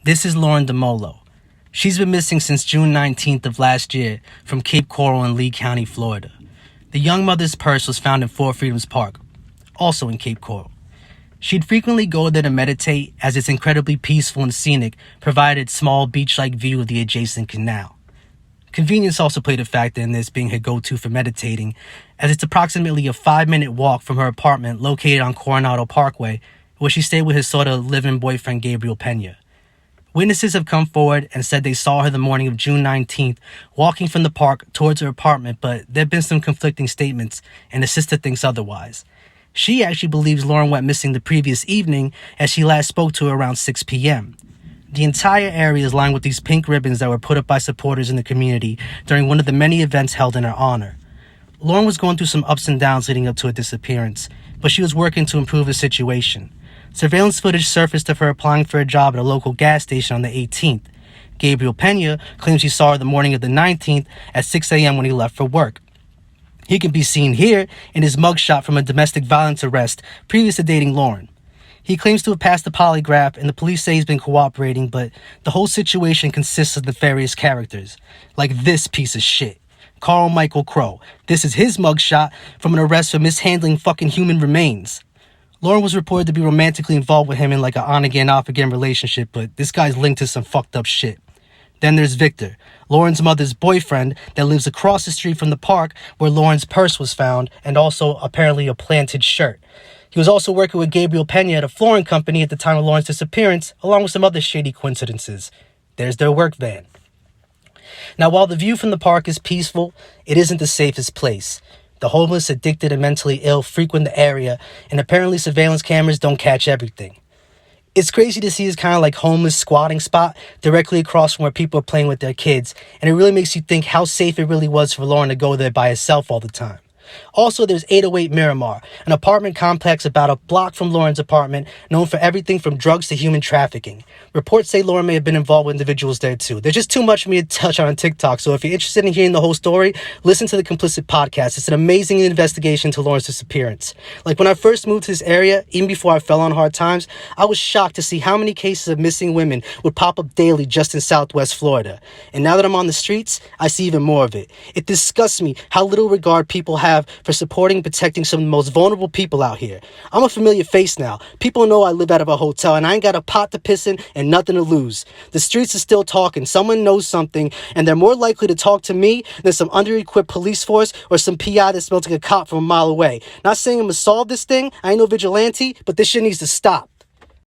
This is Lauren Dumolo. She's been missing since June 19th of last year from Cape Coral in Lee County, Florida. The young mother's purse was found in Four Freedoms Park, also in Cape Coral. She'd frequently go there to meditate as it's incredibly peaceful and scenic, provided its small beach-like view of the adjacent canal. Convenience also played a factor in this being her go-to for meditating, as it's approximately a 5-minute walk from her apartment located on Coronado Parkway, where she stayed with his sort-of live-in boyfriend Gabriel Pena. Witnesses have come forward and said they saw her the morning of June 19th walking from the park towards her apartment, but there have been some conflicting statements, and the sister thinks otherwise. She actually believes Lauren went missing the previous evening, as she last spoke to her around 6 p.m. The entire area is lined with these pink ribbons that were put up by supporters in the community during one of the many events held in her honor. Lauren was going through some ups and downs leading up to her disappearance, but she was working to improve her situation. Surveillance footage surfaced of her applying for a job at a local gas station on the 18th. Gabriel Pena claims he saw her the morning of the 19th at 6 a.m. when he left for work. He can be seen here in his mugshot from a domestic violence arrest previous to dating Lauren. He claims to have passed the polygraph, and the police say he's been cooperating, but the whole situation consists of nefarious characters, like this piece of shit, Carl Michael Crow. This is his mugshot from an arrest for mishandling fucking human remains. Lauren was reported to be romantically involved with him in like an on-again, off-again relationship, but this guy's linked to some fucked up shit. Then there's Victor, Lauren's mother's boyfriend that lives across the street from the park where Lauren's purse was found, and also apparently a planted shirt. He was also working with Gabriel Pena at a flooring company at the time of Lauren's disappearance, along with some other shady coincidences. There's their work van. Now, while the view from the park is peaceful, it isn't the safest place. The homeless, addicted, and mentally ill frequent the area, and apparently surveillance cameras don't catch everything. It's crazy to see this kind of like homeless squatting spot directly across from where people are playing with their kids, and it really makes you think how safe it really was for Lauren to go there by herself all the time. Also, there's 808 Miramar, an apartment complex about a block from Lauren's apartment, known for everything from drugs to human trafficking. Reports say Lauren may have been involved with individuals there too. There's just too much for me to touch on TikTok, so if you're interested in hearing the whole story, listen to the Complicit podcast. It's an amazing investigation to Lauren's disappearance. Like when I first moved to this area, even before I fell on hard times, I was shocked to see how many cases of missing women would pop up daily just in Southwest Florida. And now that I'm on the streets, I see even more of it. It disgusts me how little regard people have for supporting and protecting some of the most vulnerable people out here. I'm a familiar face now. People know I live out of a hotel and I ain't got a pot to piss in and nothing to lose. The streets are still talking. Someone knows something and they're more likely to talk to me than some under-equipped police force or some PI that smells like a cop from a mile away. Not saying I'm gonna solve this thing. I ain't no vigilante, but this shit needs to stop.